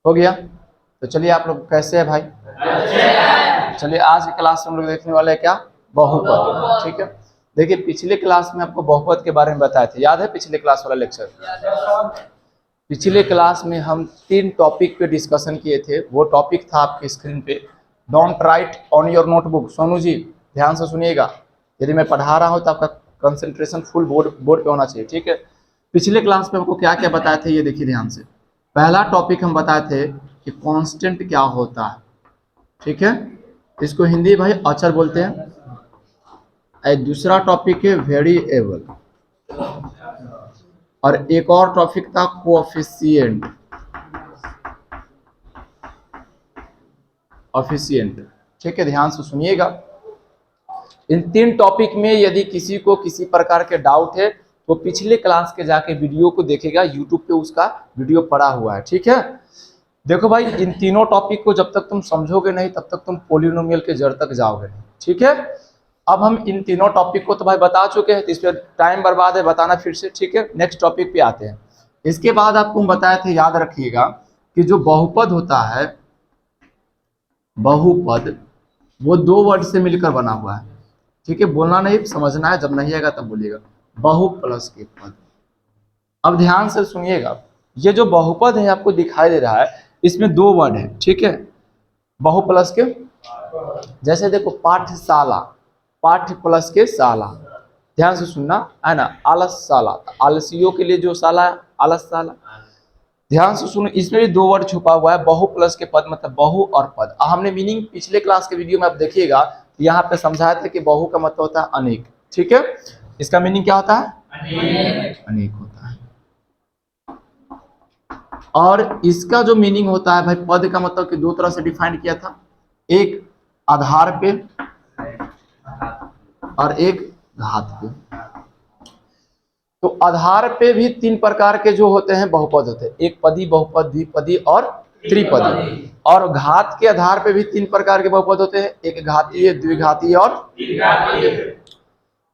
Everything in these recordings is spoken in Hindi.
हो गया। तो चलिए आप लोग कैसे है भाई? चलिए आज की क्लास में हम लोग देखने वाले हैं क्या, बहुपद। ठीक है, देखिए पिछले क्लास में आपको बहुपद के बारे में बताए थे, याद है पिछले क्लास वाला लेक्चर? पिछले क्लास में हम 3 टॉपिक पे डिस्कशन किए थे। वो टॉपिक था आपके स्क्रीन पे, don't write on your notebook. Sonu ji ध्यान से सुनिएगा, यदि मैं पढ़ा रहा हूँ तो आपका कंसंट्रेशन फुल बोर्ड पे होना चाहिए। ठीक है, पिछले क्लास में हमको क्या क्या बताए थे ये देखिए ध्यान से। पहला टॉपिक हम बताए थे कि कांस्टेंट क्या होता है। ठीक है, इसको हिंदी भाई अचर बोलते हैं। दूसरा टॉपिक है वेरिएबल, और एक और टॉपिक था कोएफिशिएंट। ठीक है, ध्यान से सुनिएगा। इन 3 टॉपिक में यदि किसी को किसी प्रकार के डाउट है तो पिछले क्लास के जाके वीडियो को देखेगा, यूट्यूब पे उसका वीडियो पड़ा हुआ है। ठीक है, देखो भाई इन तीनों टॉपिक को जब तक तुम समझोगे नहीं तब तक तुम पोलिनोमियल के जड़ तक जाओगे नहीं। ठीक है, अब हम इन तीनों टॉपिक को तो भाई बता चुके हैं, तो इस पर टाइम बर्बाद है बताना फिर से। ठीक है, नेक्स्ट टॉपिक पे आते हैं। इसके बाद आपको हम बताए थे, याद रखिएगा, कि जो बहुपद होता है, बहुपद वो 2 वर्ड से मिलकर बना हुआ है। ठीक है, बोलना नहीं, समझना है, जब नहीं आएगा तब बोलिएगा। बहु प्लस के पद। अब ध्यान से सुनिएगा, ये जो बहुपद है आपको दिखाई दे रहा है, इसमें 2 वर्ड है। ठीक है, बहु प्लस के, जैसे देखो पाठशाला, पाठ्य प्लस के शाला। ध्यान से सुनना है ना, आलसशाला, आलसियों के लिए जो शाला है आलसशाला। ध्यान से सुनो, इसमें भी 2 वर्ड छुपा हुआ है, बहु प्लस के पद मतलब बहु और पद। हमने मीनिंग पिछले क्लास के वीडियो में आप देखिएगा, यहाँ पे समझाया था कि बहु का मतलब होता है अनेक। ठीक है, इसका मीनिंग क्या होता है? अनेक होता है। और इसका जो मीनिंग होता है भाई, पद का मतलब कि 2 तरह से डिफाइन किया था, एक आधार पे और एक घात पे। तो आधार पे भी 3 प्रकार के जो होते हैं बहुपद होते हैं, एक पदी, बहुपद, द्विपदी और त्रिपदी। और घात के आधार पे भी 3 प्रकार के बहुपद होते हैं, एक घातीय, द्विघातीय और त्रिघातीय।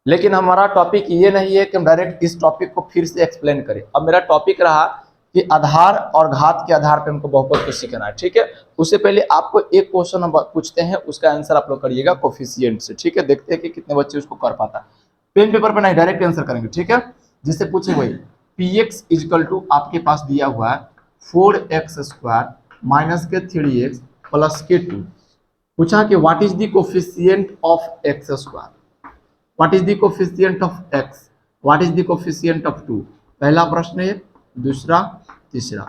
लेकिन हमारा टॉपिक ये नहीं है कि हम डायरेक्ट इस टॉपिक को फिर से एक्सप्लेन करें। अब मेरा टॉपिक रहा कि आधार और घात के आधार पे हमको बहुपद को सीखना है। ठीक है, उससे पहले आपको एक क्वेश्चन हम पूछते हैं, उसका आंसर आप लोग करिएगा कोफिशिएंट से। ठीक है, देखते हैं कि कितने बच्चे उसको कर पाता है। पेन पेपर पे नहीं, डायरेक्ट आंसर करेंगे। ठीक है, जिससे पूछे वही। px इक्वल टू आपके पास दिया हुआ है 4x² माइनस के 3x प्लस के 2। पूछा कि what is the coefficient of x², what is the coefficient of x, what is the coefficient of 2। पहला प्रश्न है, दूसरा, तीसरा।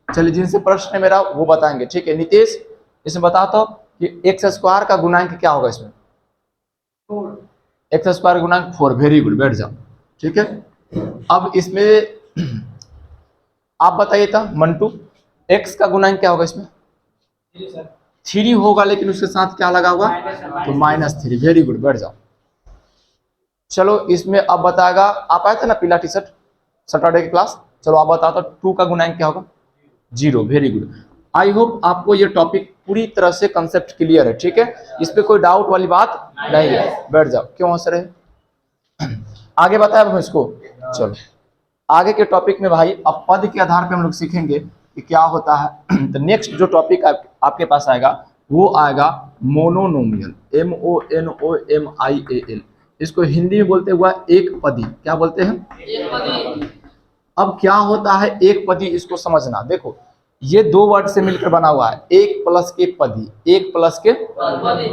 चलिए जिनसे प्रश्न है मेरा वो बताएंगे। ठीक है, नितेश इसमें बताता हूं कि x² का गुणांक क्या होगा? इसमें x² गुणांक 4। वेरी गुड, बैठ जाओ। ठीक है, अब इसमें आप बताइए था मंटू, x का गुणांक क्या होगा? इसमें 3 होगा, लेकिन उसके साथ क्या लगा हुआ? तो -3। वेरी गुड, बैठ जाओ। चलो इसमें अब बताएगा, आप आए थे ना पीला टी शर्ट सैटरडे की क्लास, चलो आप बताओ तो 2 का गुणांक क्या होगा? 0। वेरी गुड, आई होप आपको ये टॉपिक पूरी तरह से कंसेप्ट क्लियर है। ठीक है, इस पे कोई डाउट वाली बात नहीं है, बैठ जाओ। क्यों हंस रहे? आगे बताया हम इसको। चलो आगे के टॉपिक में भाई अब पद के आधार पे हम लोग सीखेंगे कि क्या होता है। तो नेक्स्ट जो टॉपिक आपके पास आएगा वो आएगा मोनोनोमियल, MONOMIAL। इसको हिंदी में बोलते हुआ एक पदी। क्या बोलते हैं? एक पदी। अब क्या होता है एक पदी, इसको समझना। देखो ये 2 वर्ड से मिलकर बना हुआ है, एक प्लस के पदी, एक प्लस के पदी,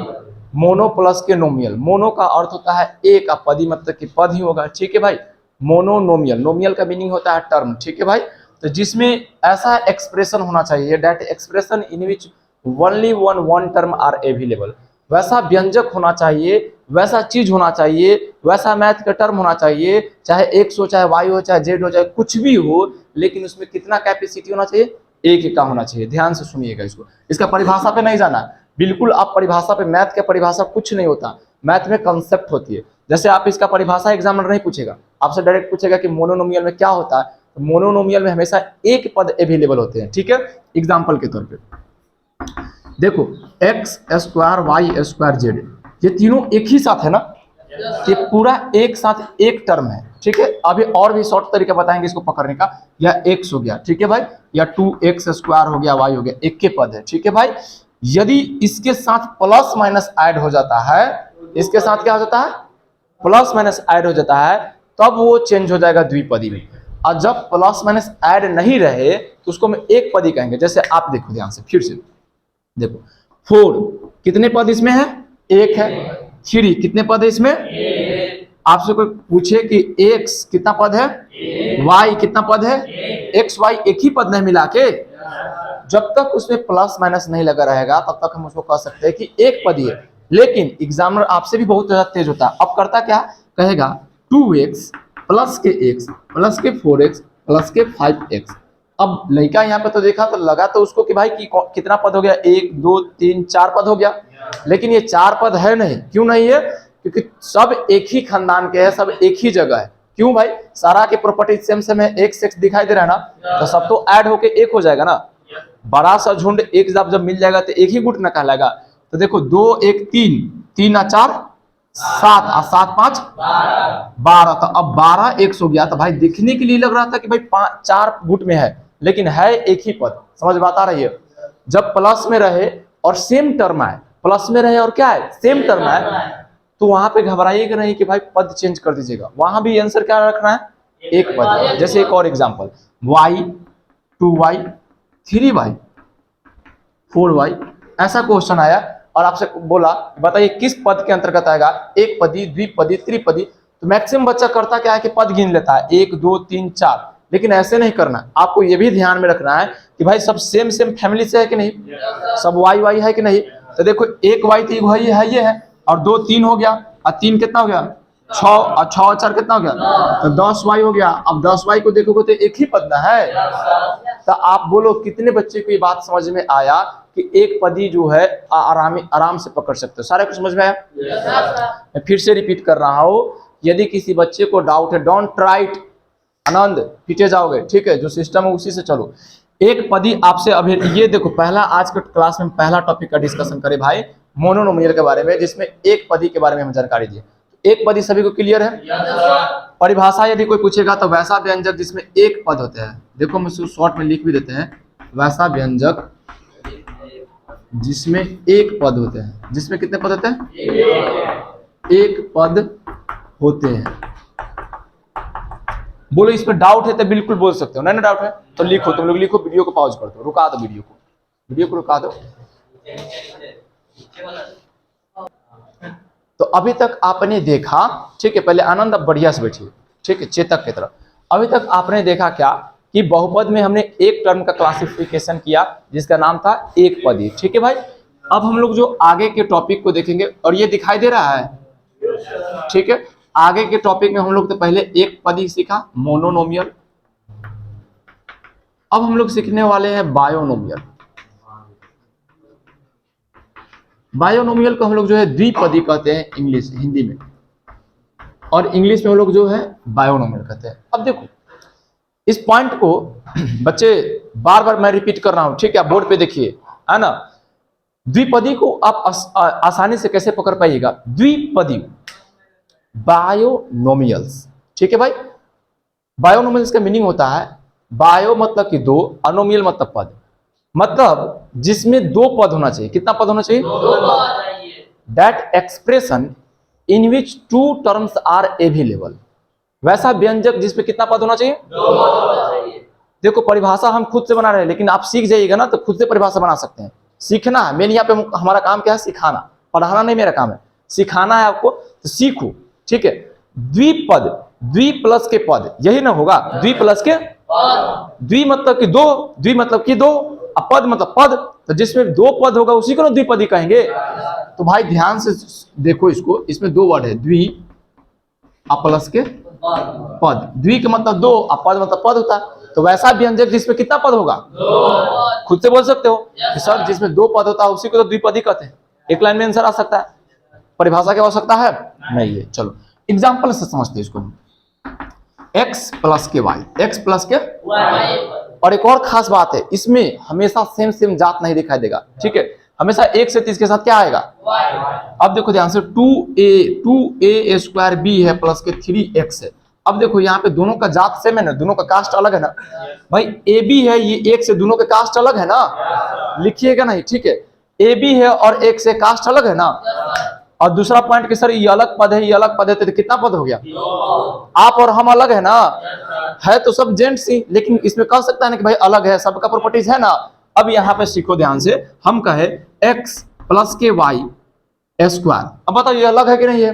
मोनो प्लस के नोमियल। मोनो का अर्थ होता है एक, पदी मतलब कि पद ही होगा। ठीक है भाई, मोनोनोमियल, नोमियल का मीनिंग होता है टर्म। ठीक है भाई, तो जिसमें ऐसा एक्सप्रेशन होना चाहिए, that expression in which only one term are available. वैसा व्यंजक होना चाहिए, वैसा चीज होना चाहिए, वैसा मैथ का टर्म होना चाहिए, चाहे x हो, चाहे y हो, चाहे z हो, चाहे कुछ भी हो, लेकिन उसमें कितना कैपेसिटी होना चाहिए? एक का होना चाहिए। ध्यान से सुनिएगा इसको, इसका परिभाषा पे नहीं जाना बिल्कुल। आप परिभाषा पे, मैथ का परिभाषा कुछ नहीं होता, मैथ में कंसेप्ट होती है। जैसे आप इसका परिभाषा एग्जामिनर नहीं पूछेगा, आपसे डायरेक्ट पूछेगा कि मोनोनोमियल में क्या होता है। तो मोनोनोमियल में हमेशा एक पद अवेलेबल होते हैं। ठीक है, एग्जाम्पल के तौर पे देखो x² y² z, ये तीनों एक ही साथ है ना, ये पूरा एक साथ एक टर्म है। ठीक है। अभी और भी शॉर्ट तरीका बताएंगे इसको पकड़ने का। यह x हो गया, ठीक है भाई, या 2x² हो गया, y हो गया, एक के पद है, ठीक है भाई। यदि इसके साथ प्लस माइनस ऐड हो जाता है, इसके साथ क्या हो जाता है, प्लस माइनस ऐड हो जाता है, तब वो चेंज हो जाएगा द्विपदी में। और जब प्लस माइनस ऐड नहीं रहे तो उसको हम एक पदी कहेंगे। जैसे आप देखो ध्यान से, फिर से देखो, 4 कितने पद इसमें है, एक है। 3 कितने पद है इसमें, आपसे कोई पूछे कि x कितना पद है, y कितना पद है, x y एक ही पद नहीं मिला के, जब तक उसमें प्लस माइनस नहीं लगा रहेगा तब तक हम उसको कह सकते हैं कि एक पद ही है। लेकिन एग्जामिनर आपसे भी बहुत ज्यादा तेज होता है। अब करता क्या, कहेगा 2x प्लस के x प्लस के 4x प्लस के 5x। अब लड़का यहाँ पे तो देखा तो लगा तो उसको कि भाई कितना पद हो गया, 1 2 3 4 पद हो गया। लेकिन ये 4 पद है नहीं। क्यों नहीं है, क्योंकि सब एक ही खानदान के हैं, सब एक ही जगह है। क्यों भाई, सारा के प्रॉपर्टी सेम सेम है, x दिखाई दे रहा है ना, तो सब तो ऐड होके एक हो जाएगा ना। बड़ा सा झुंड एक जब मिल जाएगा तो एक ही गुट ना कहलाएगा। तो देखो 2 1 3, 3 और 4 7 और 7 5 12। तो अब 12 x हो गया। तो भाई दिखने के लिए लग रहा था कि भाई 4 गुट में है, लेकिन है एक ही पद। समझ बात आ रही है। जब प्लस में रहे और सेम टर्म आए, प्लस में रहे और क्या है, सेम टर्म आए, तो वहां पे घबराइएगा नहीं कि भाई पद चेंज कर दीजिएगा। वहां भी आंसर क्या रखना है, एक पद। जैसे एक और example, y 2y 3y 4y, ऐसा क्वेश्चन आया और आपसे बोला बताइए किस पद के अंतर्गत आएगा, एक पदी, द्विपदी, त्रिपदी। तो मैक्सिमम बच्चा करता क्या है कि पद गिन लेता है 1 2 3 4। लेकिन ऐसे नहीं करना, आपको ये भी ध्यान में रखना है कि भाई सब सेम सेम फैमिली से है कि नहीं, सब वाई वाई है कि नहीं। तो देखो एक वाई तो भाई है, ये है, और 2 3 हो गया, और 3 कितना हो गया, 6, और 6 और 4 कितना हो गया, तो 10 वाई हो गया। अब 10 वाई को देखोगे तो एक ही पद ना है। तो आप बोलो कितने बच्चे को ये बात समझ में आया कि एक पदी जो है आराम से पकड़ सकते हो। सारे कुछ समझ में आया। मैं फिर से रिपीट कर रहा हूं, यदि किसी बच्चे को डाउट है, डोंट ट्राई इट, आनंद पीछे जाओगे, ठीक है, जो सिस्टम है उसी से चलो। एक पदी आपसे अभी ये देखो, पहला आज के क्लास में पहला टॉपिक का डिस्कशन करें भाई, मोनोनोमियल के बारे में, जिसमें एक पदी के बारे में हम जानकारी दिए। एक पदी सभी को क्लियर है। परिभाषा यदि कोई पूछेगा तो वैसा व्यंजक जिसमें एक पद होते हैं, देखो हम इसको शॉर्ट में लिख भी देते हैं, वैसा व्यंजक जिसमें एक पद होते हैं। जिसमें कितने पद होते हैं, एक पद होते हैं। बोलो इसमें डाउट है तो बिल्कुल बोल सकते हो, नहीं ना डाउट है तो लिखो, तुम लोग लिखो, वीडियो को पॉज कर दो, रुका दो वीडियो को रुका दो। तो अभी तक आपने देखा, ठीक है, पहले आनंद अब बढ़िया से बैठिए, ठीक है, चेतक की तरफ। अभी तक आपने देखा क्या कि बहुपद में हमने एक टर्म का क्लासिफिकेशन किया जिसका नाम था एक पदी, ठीक है भाई। अब हम लोग जो आगे के टॉपिक को देखेंगे, और ये दिखाई दे रहा है, ठीक है। आगे के टॉपिक में हम लोग तो पहले एक पदी सीखा, मोनोनोमियल। अब हम लोग सीखने वाले हैं बायोनोमियल। बायोनोमियल को हम लोग जो है द्विपदी कहते हैं इंग्लिश हिंदी में, और इंग्लिश में हम लोग जो है बायोनोमियल कहते हैं। अब देखो इस पॉइंट को बच्चे बार बार मैं रिपीट कर रहा हूं, ठीक है, आप बोर्ड पे देखिए, है ना। द्विपदी को आप आसानी से कैसे पकड़ पाइएगा, द्विपदी बायोनोमियल्स, ठीक है भाई। बायोनोमियल्स का मीनिंग होता है, बायो मतलब कि दो, अनोमियल मतलब पद, मतलब जिसमें दो पद होना चाहिए। कितना पद होना चाहिए, that expression in which two terms are available. वैसा व्यंजक जिसमें कितना पद होना चाहिए, देखो परिभाषा हम खुद से बना रहे हैं, लेकिन आप सीख जाइएगा ना तो खुद से परिभाषा बना सकते हैं। सीखना है, मेरे यहाँ पे हमारा काम क्या है, सिखाना, पढ़ाना नहीं मेरा काम है, सिखाना है आपको, तो सीखो, ठीक है। द्विपद, द्वि प्लस के पद, यही ना होगा, द्वि प्लस के द्वि मतलब कि दो, द्वि मतलब कि दो, पद मतलब पद, तो जिसमें दो पद होगा उसी को ना द्विपदी कहेंगे। तो भाई ध्यान से देखो इसको, इसमें दो वर्ड है, द्वि प्लस के पद। द्वि का मतलब दो, पद मतलब पद होता है। तो वैसा व्यंजक जिसमें कितना पद होगा, खुद से बोल सकते हो कि सर जिसमें दो पद होता है उसी को तो द्विपदी कहते हैं। एक लाइन में आंसर आ सकता है, परिभाषा की आवश्यकता है नहीं है। चलो एग्जाम्पल से समझते हैं इसको। x प्लस के y, x प्लस के y। और एक और खास बात है, इसमें हमेशा सेम सेम जात नहीं दिखाई देगा, ठीक है, हमेशा 1 से 30 के साथ क्या आएगा, अब देखो ध्यान से, 2a² b है प्लस के 3x है। अब देखो यहाँ पे दोनों का जात सेम है ना, दोनों का कास्ट अलग है ना भाई। ए बी है, ये एक से दोनों के कास्ट अलग है ना, लिखिएगा नहीं, ठीक है। ए बी है और एक से कास्ट अलग है ना। और दूसरा पॉइंट कि सर ये अलग पद है, ये अलग पद है, तो कितना पद हो गया? आप और हम अलग है ना, है तो सब जेंट्स ही, लेकिन इसमें कह सकता है ना कि भाई अलग है, सबका प्रॉपर्टीज है ना। अब यहाँ पे सीखो ध्यान से, हम कहे x प्लस के वाई स्क्वायर, अब बताओ ये अलग है कि नहीं है?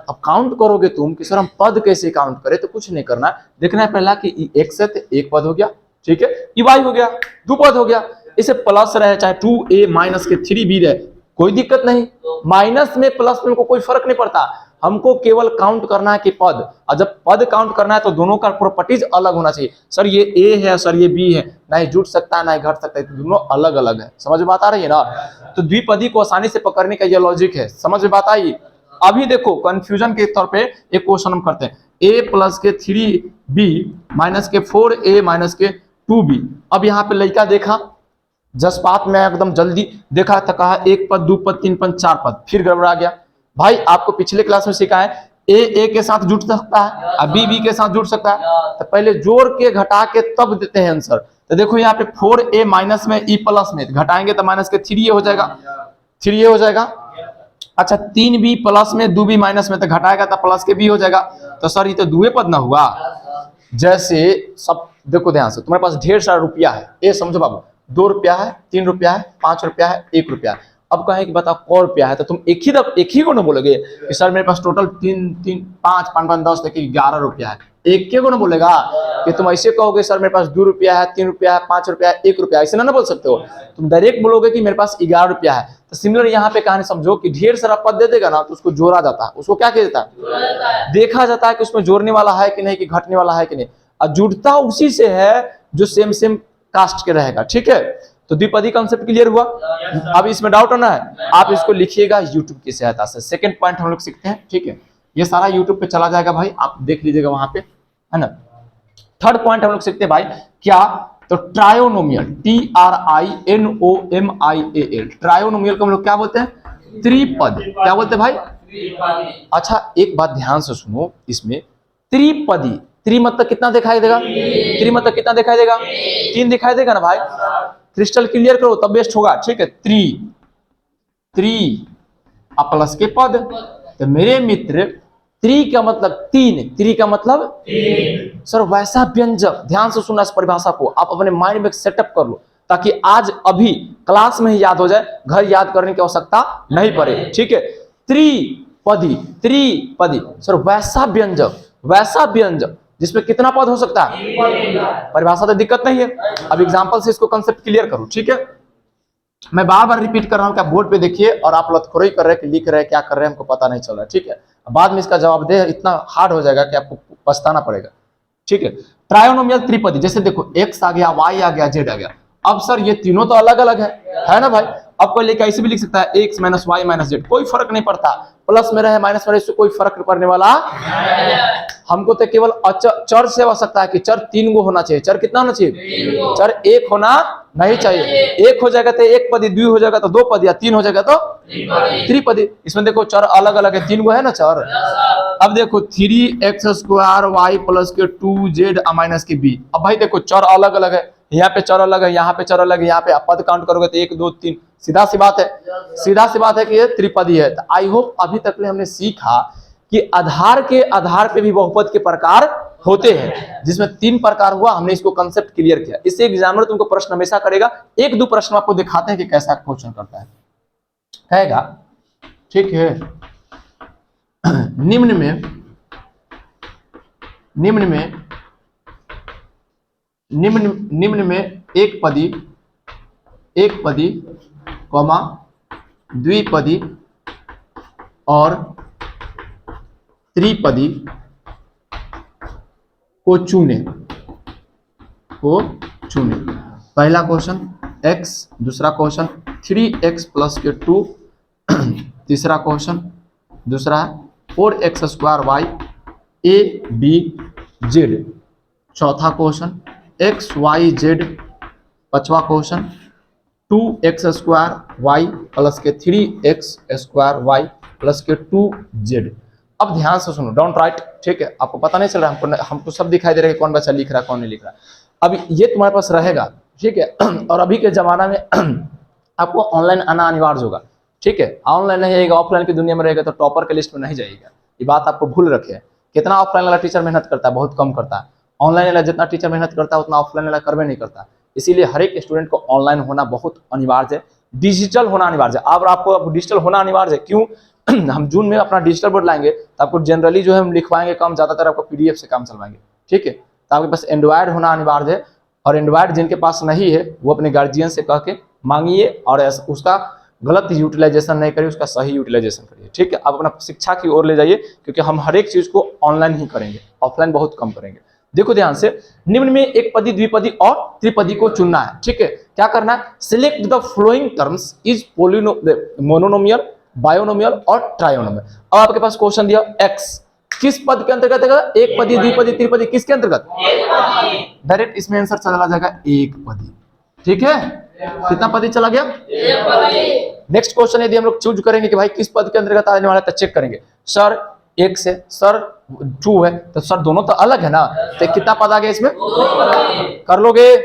अब काउंट करोगे तुम कि सर हम पद कैसे काउंट करें, तो कुछ नहीं करना है, देखना है पहला कि x है तो एक पद हो गया, ठीक है, ये y हो गया, दो पद हो गया। इसे प्लस रहे चाहे 2a माइनस के 3b रहे, कोई दिक्कत नहीं, माइनस में प्लस में को कोई फर्क नहीं पड़ता, हमको केवल काउंट करना है कि पद, और जब पद काउंट करना है तो दोनों का प्रॉपर्टीज अलग होना चाहिए। सर ये ए है, सर ये बी है, ना ही जुट सकता है ना ही घट सकता है, तो दोनों अलग अलग है। समझ में बात आ रही है ना? तो द्विपदी को आसानी से पकड़ने का ये लॉजिक है, समझ में बात आई? अभी देखो कंफ्यूजन के तौर पे एक क्वेश्चन हम करते हैं, a प्लस के 3b माइनस के 4a माइनस के 2b। अब यहाँ पे लड़का देखा जज्बात में एकदम जल्दी देखा तो कहा एक पद, दो पद, तीन पद, चार पद, फिर गड़बड़ा गया। भाई आपको पिछले क्लास में सिखाया है ए के साथ जुड़ सकता है और बी के साथ जुड़ सकता है, तो पहले जोड़ के घटा के तब देते हैं आंसर। तो देखो यहाँ पे 4a माइनस में e प्लस में घटाएंगे तो माइनस के 3a हो जाएगा, 3a हो जाएगा। अच्छा 3b प्लस में 2b माइनस में तो घटाएगा तो प्लस के b हो जाएगा। तो सर ये तो दुए पद ना हुआ। जैसे सब देखो ध्यान से, तुम्हारे पास ढेर सारा रुपया है, ये समझो बाबू, 2 रुपया है, 3 रुपया है, 5 रुपया है, 1 रुपया है। अब कहें कि बताओ कौ रुपया है, तो तुम एक ही को ना बोलोगे कि सर मेरे पास टोटल 3 3 5 5 5 10 देखिए 11 रुपया है, एक के को ना बोलेगा कि तुम ऐसे कहोगे सर मेरे पास 2 रुपया है, 3 रुपया है, 5 रुपया है, 1 रुपया, ऐसे ना बोल सकते हो। तुम डायरेक्ट बोलोगे कि मेरे पास 11 रुपया है। तो सिमिलर यहाँ पे कहानी समझो कि ढेर सारा पद दे देगा ना तो उसको जोड़ा जाता है, उसको क्या किया जाता है? देखा जाता है कि उसमें जोड़ने वाला है कि नहीं, कि घटने वाला है कि नहीं, और जुड़ता उसी से है जो सेम सेम कास्ट के रहेगा, ठीक है। तो द्विपदी कॉन्सेप्ट क्लियर हुआ। अब इसमें डाउट होना है, आप इसको लिखिएगा यूट्यूब की सहायता से। सेकंड पॉइंट हम लोग सीखते हैं, ठीक है, ये सारा यूट्यूब पे चला जाएगा भाई, आप देख लीजिएगा वहां पे, है ना। थर्ड पॉइंट हम लोग सीखते हैं भाई क्या, तो ट्रायोनोमियल, TRINOMIAL, ट्रायोनोमियल को हम लोग क्या बोलते हैं? त्रिपद। क्या बोलते हैं भाई? अच्छा एक बात ध्यान से सुनो, इसमें त्रिपदी, त्रि मतलब कितना दिखाई देगा? त्रि मतलब कितना दिखाई देगा? 3 दिखाई देगा ना भाई। क्रिस्टल क्लियर करो तब बेस्ट होगा, ठीक है। त्रि प्लस के पद, तो मेरे मित्र त्रि का मतलब 3, त्रि का मतलब 3। सर वैसा व्यंजक, ध्यान से सुनना इस परिभाषा को, आप अपने माइंड में सेटअप कर लो ताकि आज अभी क्लास में ही याद हो जाए, घर याद करने की आवश्यकता नहीं पड़े, ठीक है। त्रिपदी, त्रिपदी सर वैसा व्यंजक जिसमें कितना पद हो सकता है? परिभाषा तो दिक्कत नहीं है। अब एग्जांपल से इसको कांसेप्ट क्लियर करो, ठीक है। मैं बार बार रिपीट कर रहा हूं, क्या बोर्ड पे देखिए, और आप लतखोरी कर रहे हैं कि लिख रहे हैं, क्या कर रहे हैं हमको पता नहीं चल रहा है, ठीक है। बाद में इसका जवाब दे इतना हार्ड हो जाएगा कि आपको पछताना पड़ेगा, ठीक है। ट्रायोनोमियल त्रिपदी, जैसे देखो x आ गया, y आ गया, z आ गया। अब सर ये तीनों तो अलग अलग है ना भाई। अब कोई लेके ऐसे भी लिख सकता है x minus Y minus Z, कोई फर्क नहीं पड़ता, प्लस में रहे माइनस में रहे, इससे कोई फर्क पड़ने वाला। हमको तो केवल चर से आवश्यकता है कि चर 3 गो होना चाहिए। चर कितना होना चाहिए? चर 1 होना नहीं चाहिए। 1 हो जाएगा तो 1 पदी, 2 हो जाएगा तो 2 पद, या 3 हो जाएगा तो त्रिपदी। इसमें देखो चर अलग अलग है, 3 गो है ना चर। अब देखो 3x² y प्लस के 2z माइनस के b। अब भाई देखो चर अलग अलग है, यहाँ पे चर अलग है, यहाँ पे चर अलग है, यहाँ पे आप पद काउंट करोगे तो 1 2 3, सीधा सी बात है कि ये त्रिपदी है। तो आई होप अभी तक हमने सीखा कि आधार के आधार पे भी बहुपद के प्रकार होते हैं, जिसमें 3 प्रकार हुआ। हमने इसको कांसेप्ट क्लियर किया। इससे एग्जामिनर तुमको प्रश्न हमेशा करेगा, 1 2 प्रश्न आपको दिखाते हैं कि कैसा क्वेश्चन करता है, कहेगा ठीक है। निम्न में एक पदी कॉमा द्विपदी और त्रिपदी को चुने। पहला क्वेश्चन x, दूसरा क्वेश्चन 3x प्लस के 2, तीसरा क्वेश्चन दूसरा 4x² y a b z, चौथा क्वेश्चन x y z, पांचवा क्वेश्चन 2x² y प्लस के 3x² y प्लस के 2z। अब ध्यान से सुनो, डोंट राइट, ठीक है, आपको पता नहीं चल रहा है, हमको सब दिखाई दे रहा है कि कौन बच्चा लिख रहा है कौन नहीं लिख रहा है। अब ये तुम्हारे पास रहेगा, ठीक है। और अभी के जमाना में आपको ऑनलाइन आना अनिवार्य होगा, ठीक है। ऑनलाइन नहीं रहेगा, ऑफलाइन की दुनिया में रहेगा तो टॉपर के लिस्ट में नहीं जाएगा, ये बात आपको भूल रखे। कितना ऑफलाइन वाला टीचर मेहनत करता है, बहुत कम करता है। ऑनलाइन वाला जितना टीचर मेहनत करता है उतना ऑफलाइन वाला करवे नहीं करता। इसीलिए हर एक स्टूडेंट को ऑनलाइन होना बहुत अनिवार्य है, डिजिटल होना अनिवार्य है। अब आपको डिजिटल होना अनिवार्य है, क्यों? हम जून में अपना डिजिटल बोर्ड लाएंगे तो आपको जनरली जो है हम लिखवाएंगे काम, ज्यादातर आपको पीडीएफ से काम चलवाएंगे, ठीक है। तो आपके पास एंड्रॉयड होना अनिवार्य है, और एंड्रॉयड जिनके पास नहीं है वो अपने गार्जियन से कह के मांगिए, और उसका गलत यूटिलाइजेशन नहीं करिए, उसका सही यूटिलाइजेशन करिए, ठीक है। आप अपना शिक्षा की ओर ले जाइए, क्योंकि हम हर एक चीज को ऑनलाइन ही करेंगे, ऑफलाइन बहुत कम करेंगे। देखो ध्यान से, निम्न में एक पदी, द्विपदी और त्रिपदी को चुनना है, ठीक है। क्या करना है? Select the flowing terms is monomial, binomial और ट्रायोनोमियल। अब आपके पास क्वेश्चन दिया x किस पद के अंतर्गत है? एक पदी, द्विपदी, त्रिपदी, किसके अंतर्गत? डायरेक्ट इसमें आंसर चला जाएगा एक पदी, ठीक है। कितना पदी चला गया? एक पदी। नेक्स्ट क्वेश्चन यदि हम लोग चूज करेंगे कि भाई किस पद के अंतर्गत आने वाला है, तो चेक करेंगे। सर एक से सर 2 है, तो सर दोनों तो अलग है ना, तो कितना पद आ गया इसमें? कर लोगे?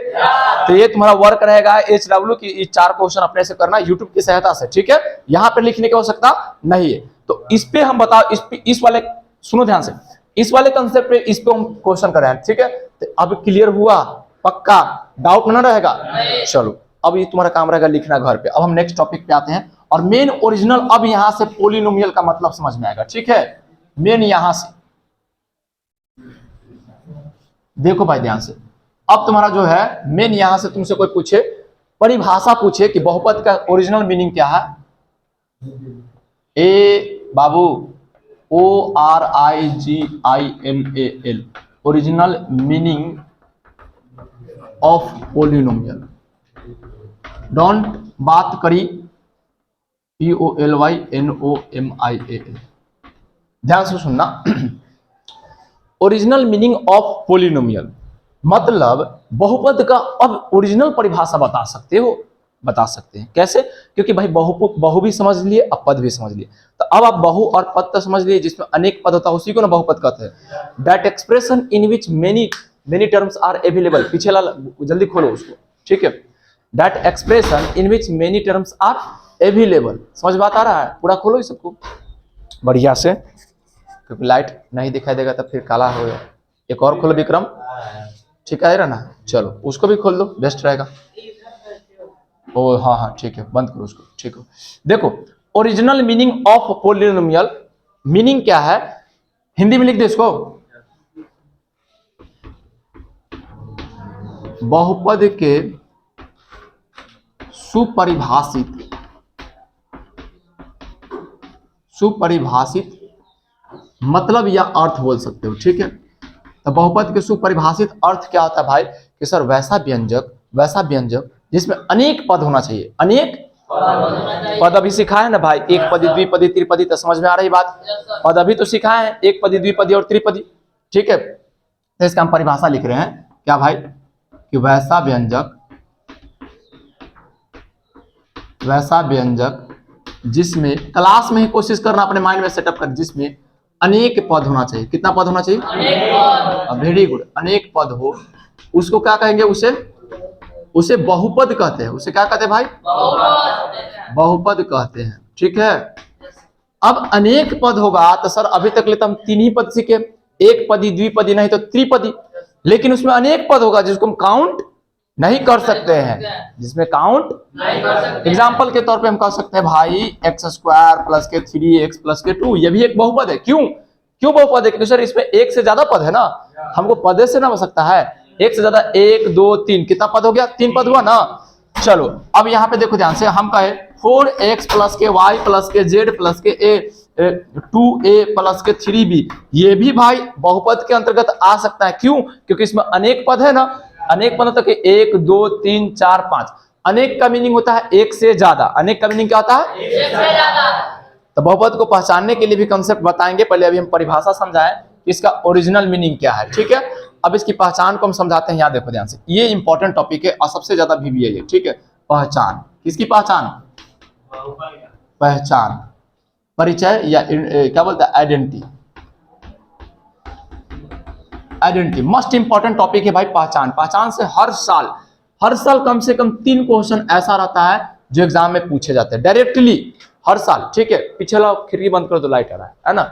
तो ये तुम्हारा वर्क रहेगा HW की 4 क्वेश्चन अपने से करना यूट्यूब की सहायता से, ठीक है। यहाँ पे लिखने की आवश्यकता नहीं है। तो इस पे हम बताओ, इस वाले सुनो ध्यान से, इस वाले कंसेप्ट पे इस पे हम क्वेश्चन कर रहे हैं, ठीक है। तो अब क्लियर हुआ? पक्का डाउट ना रहेगा? चलो अब ये तुम्हारा काम रहेगा लिखना घर पे। अब हम नेक्स्ट टॉपिक पे आते हैं, और मेन ओरिजिनल अब यहां से पोलिनोमियल का मतलब समझ में आएगा, ठीक है। मेन यहां से देखो भाई ध्यान से, अब तुम्हारा जो है मेन यहां से तुमसे कोई पूछे, परिभाषा पूछे कि बहुपद का ओरिजिनल मीनिंग क्या है, ए बाबू ORIGINAL, original meaning of polynomial. Don't बात करी POLYNOMIAL। ध्यान से सुनना। ओरिजिनल मीनिंग ऑफ पोलिनोमियल मतलब बहुपद का अब ओरिजिनल परिभाषा बता सकते हो, बता सकते हैं कैसे? क्योंकि भाई बहु भी समझ लिए, अब पद भी समझ लिए। तो अब आप बहु और पद तो समझ लिए, जिसमें अनेक पद होता है उसी को ना बहुपद कहते हैं। That expression in which many terms are available. पीछे ला जल्दी खोलो उसको, ठीक है। That expression in which many terms are available. समझ बात आ रहा है? पूरा खोलो इस सबको बढ़िया से, क्योंकि लाइट नहीं दिखाई देगा तो फिर काला हो गया। एक और खोलो विक्रम, ठीक है ना? चलो उसको भी खोल दो, बेस्ट रहेगा। ओ हाँ हाँ ठीक है, बंद करो उसको, ठीक है। देखो original meaning of polynomial, meaning क्या है हिंदी में लिख दो इसको। बहुपद के सुपरिभाषित मतलब या अर्थ बोल सकते हो, ठीक है। तो बहुपद के सुपरिभाषित अर्थ क्या होता है भाई? कि सर वैसा व्यंजक जिसमें अनेक पद होना चाहिए। अनेक पद अभी सिखाए ना भाई, एक पदी, द्विपदी, त्रिपदी, तो समझ में आ रही बात? पद अभी तो सिखाए हैं, एक पदी, द्विपदी और त्रिपदी, ठीक है। तो इसका हम परिभाषा लिख रहे हैं क्या भाई? कि वैसा व्यंजक जिसमें, क्लास में ही कोशिश करना अपने माइंड में सेटअप कर, जिसमें अनेक पद होना चाहिए। कितना पद होना चाहिए? वेरी गुड, अनेक पद हो, उसको क्या कहेंगे? उसे बहुपद कहते हैं। उसे क्या कहते हैं भाई? बहुपद कहते हैं, ठीक है। अब अनेक पद होगा तो सर अभी तक ले तो हम 3 ही पद सीखे, एक पदी, द्विपदी, नहीं तो त्रिपदी। लेकिन उसमें अनेक पद होगा जिसको हम काउंट नहीं कर सकते हैं, जिसमें काउंट एग्जाम्पल के तौर पे हम कह सकते हैं भाई x² + के 3x + के 2, ये भी एक बहुपद है। क्यों बहुपद है? क्योंकि सर इसमें एक से ज्यादा पद है ना, हमको पदे से ना हो सकता है, एक से ज्यादा, 1 2 3, कितना पद हो गया? 3 पद हुआ ना। चलो अब यहाँ पे देखो ध्यान से, हम कहे 4x + के y + के z + के a 2a + के 3b, ये भी भाई बहुपद के अंतर्गत आ सकता है। क्यों? क्योंकि इसमें अनेक पद है ना। अनेक पद होता है 1 2 3 4 5। अनेक का मीनिंग होता है एक से ज्यादा। अनेक का मीनिंग क्या होता है? एक से ज्यादा। तो बहुपद को पहचानने के लिए भी कंसेप्ट बताएंगे, पहले अभी हम परिभाषा समझाएं इसका ओरिजिनल मीनिंग क्या है, ठीक है। अब इसकी पहचान को हम समझाते हैं। यहाँ देखो ध्यान से, ये इंपॉर्टेंट टॉपिक है और सबसे ज्यादा भी है ये, ठीक है। पहचान, किसकी पहचान? पहचान, परिचय या क्या बोलते हैं? Identity, identity must important topic है भाई। पहचान, पहचान से हर साल कम से कम 3 क्वेश्चन ऐसा रहता है जो एग्जाम में पूछे जाते हैं डायरेक्टली हर साल। ठीक है, पीछे वाला खिड़की बंद कर दो, लाइट आ रहा है ना।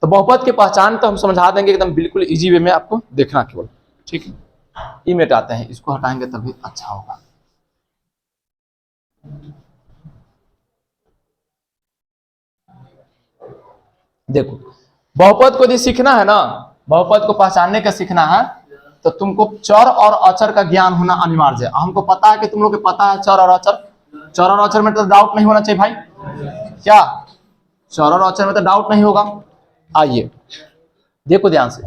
तो बहुपद की पहचान तो हम समझा देंगे एकदम बिल्कुल इजी वे में, आपको देखना केवल। ठीक है, ई मिटाते हैं, इसको हटाएंगे तभी अच्छा होगा। देखो, बहुपद को यदि सीखना है ना, बहुपद को पहचानने का सीखना है, तो तुमको चर और अचर का ज्ञान होना अनिवार्य है। हमको पता है कि तुम लोग को पता है चर और अचर। चर और अचर में तो डाउट नहीं होना चाहिए भाई। क्या चर और अचर में तो डाउट नहीं होगा। आइए देखो ध्यान से,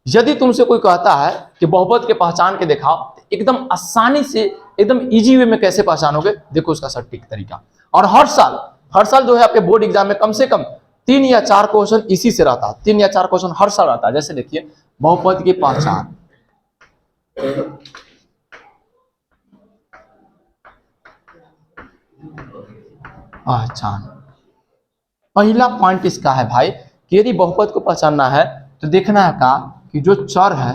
यदि तुमसे कोई कहता है कि बहुपद के पहचान के दिखाओ, तो एकदम आसानी से एकदम इजी वे में कैसे पहचानोगे, देखो उसका सटीक तरीका। और हर साल जो है आपके बोर्ड एग्जाम में कम से कम 3 या 4 क्वेश्चन इसी से रहता है। 3 या 4 क्वेश्चन हर साल आता है। जैसे देखिए, बहुपद की पहचान, पहला पॉइंट इसका है भाई कि यदि बहुपद को पहचानना है तो देखना है का कि जो चर है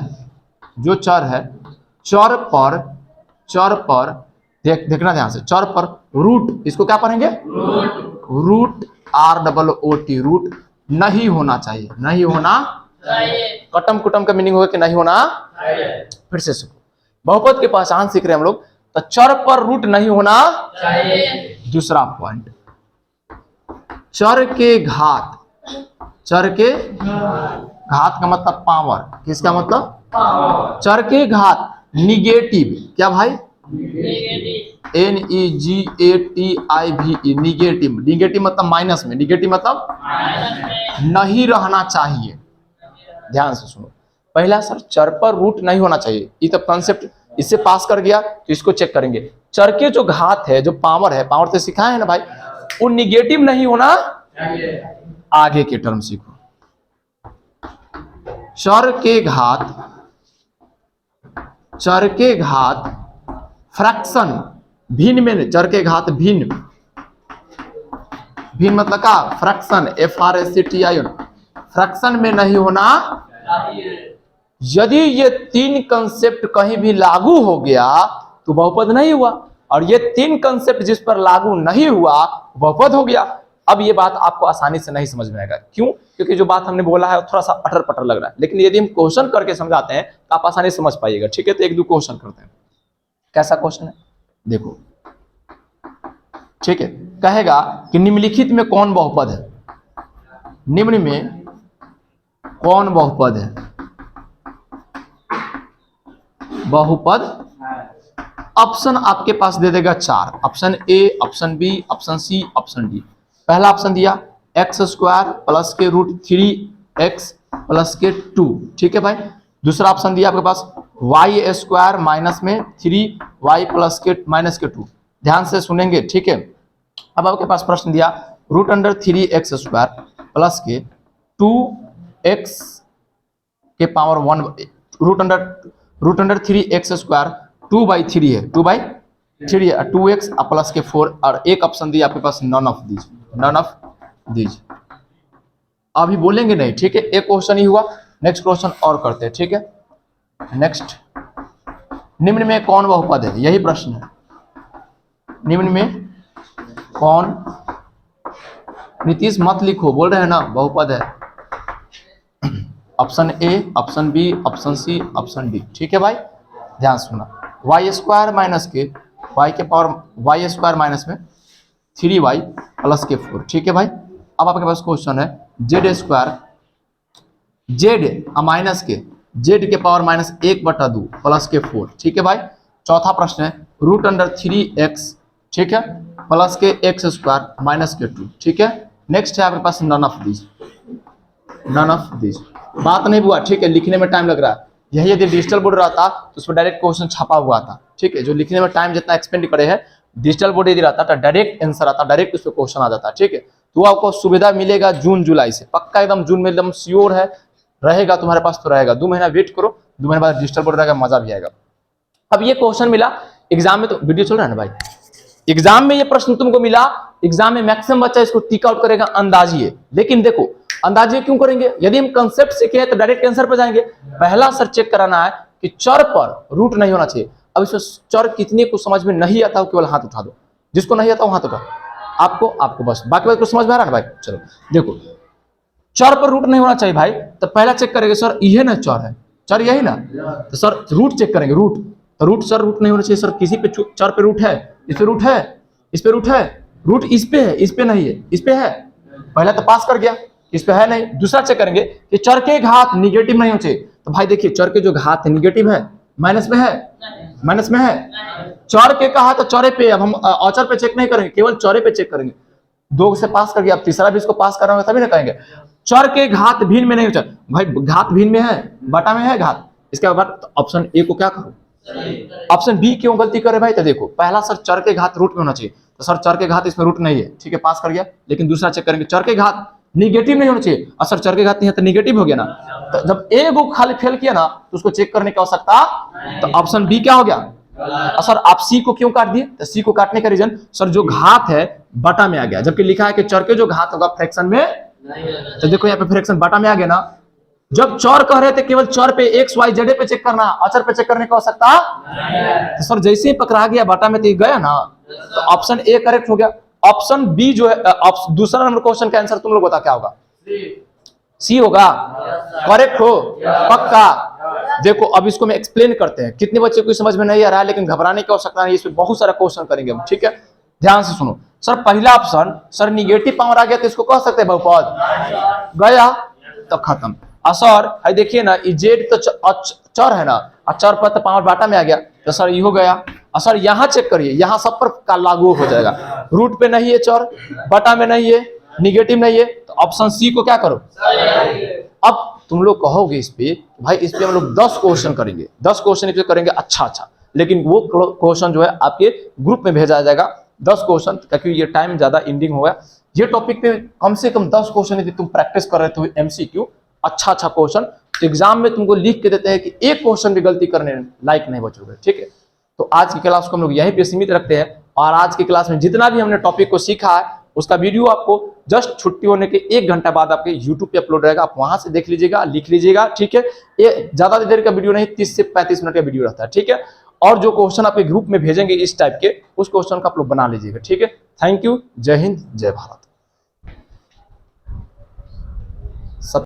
चर पर देखना ध्यान से, चर पर रूट, इसको क्या पढ़ेंगे, रूट ROOT, रूट नहीं होना चाहिए। नहीं होना चाहिए, कटम कुटम का मीनिंग होगा कि नहीं होना चाहिए। फिर से सुनो, बहुपद की पहचान सीख रहे हैं हम लोग, तो चर पर रूट नहीं होना चाहिए। दूसरा पॉइंट, चर के घात का मतलब पावर। किसका मतलब, चर के घात निगेटिव। क्या भाई, NEGATIVE, निगेटिव मतलब माइनस में, निगेटिव मतलब नहीं रहना चाहिए। ध्यान से सुनो, पहला सर चर पर रूट नहीं होना चाहिए, ये तो कॉन्सेप्ट इससे पास कर गया, तो इसको चेक करेंगे। चर के जो घात है, जो पावर है, पावर तो सिखाए है ना भाई, वो निगेटिव नहीं होना चाहिए। आगे के टर्म सीखो, चर के घात फ्रैक्शन, भिन्न में, चर के घात भिन्न मतलब का फ्रैक्शन, FRACTION, फ्रैक्शन में नहीं होना चाहिए। यदि ये 3 कंसेप्ट कहीं भी लागू हो गया तो बहुपद नहीं हुआ, और ये 3 कंसेप्ट जिस पर लागू नहीं हुआ बहुपद हो गया। अब ये बात आपको आसानी से नहीं समझ में आएगा, क्यों? क्योंकि जो बात हमने बोला है थोड़ा सा अटर पटर लग रहा है, लेकिन यदि हम क्वेश्चन करके समझाते हैं तो आप आसानी से समझ पाइएगा। ठीक है, तो 1-2 क्वेश्चन करते हैं। कैसा क्वेश्चन है देखो, ठीक है, कहेगा कि निम्नलिखित में कौन बहुपद है, निम्न में कौन बहुपद है, बहुपद। ऑप्शन आपके पास दे देगा 4, option A, option B, option C, option D। पहला ऑप्शन दिया x² प्लस के रूट 3x प्लस के 2। ठीक है भाई। दूसरा ऑप्शन दिया आपके पास y² माइनस में 3y प्लस के माइनस के 2। ध्यान से सुनेंगे, ठीक है। अब आपके पास प्रश्न दिया √3x² प्लस के 2x के पावर 1, √3x² 2/3 है, 2/3 है, 2x प्लस के 4, और एक ऑप्शन दिया आपके पास नन ऑफ दीज। अभी बोलेंगे नहीं, ठीक है, एक क्वेश्चन ही हुआ। नेक्स्ट क्वेश्चन और करते हैं, ठीक है। नेक्स्ट, निम्न में कौन बहुपद है, यही प्रश्न है। निम्न में कौन, नीतीश मत लिखो, बोल रहे हैं ना बहुपद है। Option A, option B, option C, option D। ठीक है भाई, ध्यान सुनना। y² माइनस के y के पावर y² माइनस में 3y प्लस के 4। ठीक है भाई। अब आपके पास क्वेश्चन है z² माइनस के z के पावर -1/2 प्लस के 4। ठीक है भाई। चौथा प्रश्न है √3x, ठीक है, प्लस के x² माइनस के 2। ठीक है। नेक्स्ट है आपके पास नन ऑफ दीज। बात नहीं हुआ, ठीक है, लिखने में टाइम लग रहा है। यही यदि डिजिटल बोर्ड रहता तो उस पर डायरेक्ट क्वेश्चन छपा हुआ था, ठीक है। जो लिखने में टाइम जितना एक्सपेंड करे है, डिजिटल बोर्ड यदि रहता तो डायरेक्ट आंसर आता, डायरेक्ट उस पर क्वेश्चन आ जाता, ठीक है। तो आपको सुविधा मिलेगा जून जुलाई से, पक्का एकदम जून में एकदम श्योर है, रहेगा तुम्हारे पास तो रहेगा। 2 महीना वेट करो, 2 महीने बाद डिजिटल बोर्ड रहेगा, मजा भी आएगा। अब ये क्वेश्चन मिला एग्जाम में, तो वीडियो चल रहा है ना भाई, एग्जाम में ये प्रश्न तुमको मिला, एग्जाम में मैक्सिमम बच्चा इसको टिक आउट करेगा, अंदाजिए। लेकिन देखो अंदाजे क्यों करेंगे? यदि हम कंसेप्ट सीखे हैं तो डायरेक्ट आंसर पर जाएंगे। पहला सर चेक कराना है कि चर पर रूट नहीं होना चाहिए। अब इसमें चर कितने को समझ में नहीं आता हो केवल हाथ उठा दो, जिसको नहीं आता वो हाथ उठा। आपको बस बाकी बात को समझ में आ रहा है भाई? चलो देखो, चर पर रूट नहीं होना चाहिए भाई, तो पहला चेक करेंगे सर ये ना चर है, चर यही ना, तो सर रूट चेक करेंगे। रूट तो रूट सर रूट नहीं होना चाहिए सर, किसी पे चर पे रूट है, इस पे रूट है, इस पे रूट है, रूट इस पे है, इस पे नहीं है, इस पे है, पहला तो पास कर गया, इस पे है नहीं। दूसरा चेक करेंगे कि चर के घात निगेटिव नहीं होना चाहिए, तो भाई देखिए चर के जो घात है निगेटिव है, माइनस में है, माइनस में है। चर के कहा तो चौरे पे, अब हम औचर पे चेक नहीं करेंगे, केवल चौरे पे चेक करेंगे। 2 से पास कर गया, अब तीसरा भी इसको पास करना होगा तभी ना कहेंगे। चर के घात भिन्न में नहीं होता भाई, घात भिन्न में है, बटा में है घात। इसके बाद ऑप्शन ए को क्या करो, ऑप्शन बी क्यों गलती करे भाई? तो देखो पहला सर चर के घात रूट में होना चाहिए, तो सर चर के घात इसमें रूट नहीं है, ठीक है पास कर गया। लेकिन दूसरा चेक करेंगे चर के घात निगेटिव नहीं होना चाहिए, और सर चर के घात नहीं है तो निगेटिव हो गया ना। तो जब ए को खाली फेल किया ना तो उसको चेक करने की आवश्यकता, तो ऑप्शन बी क्या हो गया? सर आप सी को क्यों काट दिए? तो सी को काटने का रीजन सर जो घात है बटा में आ गया, जबकि लिखा है कि चर के जो घात होगा फ्रैक्शन में, तो देखो यहाँ पे फ्रैक्शन बटा में आ गया ना। जब चर कह रहे थे केवल चर पे एक्स वाई जेड पे चेक करना, अचर पे चेक करने की आवश्यकता, तो सर जैसे ही पकड़ा गया बटा में तो गया ना, तो ऑप्शन ए करेक्ट हो गया। ऑप्शन बी जो है दूसरा नंबर क्वेश्चन का आंसर तुम लोग बता क्या होगा? सी होगा, करेक्ट हो पक्का। देखो अब इसको मैं एक्सप्लेन करते हैं, कितने बच्चे को समझ में नहीं आ रहा है, लेकिन घबराने की आवश्यकता नहीं, इसमें बहुत सारा क्वेश्चन करेंगे हम, ठीक है ध्यान से सुनो। सर पहला ऑप्शन सर निगेटिव पावर आ गया तो इसको कह सकते हैं बहुपद, गया तो खत्म। सर देखिए ना जेड तो चर है ना, और चर पर तो पावर बाटा में आ गया, तो सर ये हो गया। सर यहाँ चेक करिए, यहाँ सब पर का लागू हो जाएगा, रूट पे नहीं है चर, बटा में नहीं है, निगेटिव नहीं है, तो ऑप्शन सी को क्या करो। अब तुम लोग कहोगे इस पे भाई इस पे हम लोग 10 क्वेश्चन करेंगे, 10 क्वेश्चन इस पे करेंगे, अच्छा, लेकिन वो क्वेश्चन जो है आपके ग्रुप में भेजा जाएगा 10 क्वेश्चन, क्योंकि ये टाइम ज्यादा एंडिंग हो गया। ये टॉपिक पे कम से कम 10 क्वेश्चन यदि तुम प्रैक्टिस कर रहे हो एमसीक्यू अच्छा क्वेश्चन, तो एग्जाम में तुमको लिख के देते हैं कि एक क्वेश्चन भी गलती करने लायक नहीं बचोगे, ठीक है। तो आज की क्लास को हम लोग यहीं पे सीमित रखते हैं, और आज की क्लास में जितना भी हमने टॉपिक को सीखा है उसका वीडियो आपको जस्ट छुट्टी होने के 1 घंटा बाद आपके यूट्यूब पे अपलोड रहेगा, आप वहां से देख लीजिएगा, लिख लीजिएगा, ठीक है। ये ज्यादा देर का वीडियो नहीं, 30 से 35 मिनट का वीडियो रहता है, ठीक है। और जो क्वेश्चन आपके ग्रुप में भेजेंगे इस टाइप के, उस क्वेश्चन का आप लोग बना लीजिएगा, ठीक है। थैंक यू, जय हिंद, जय भारत।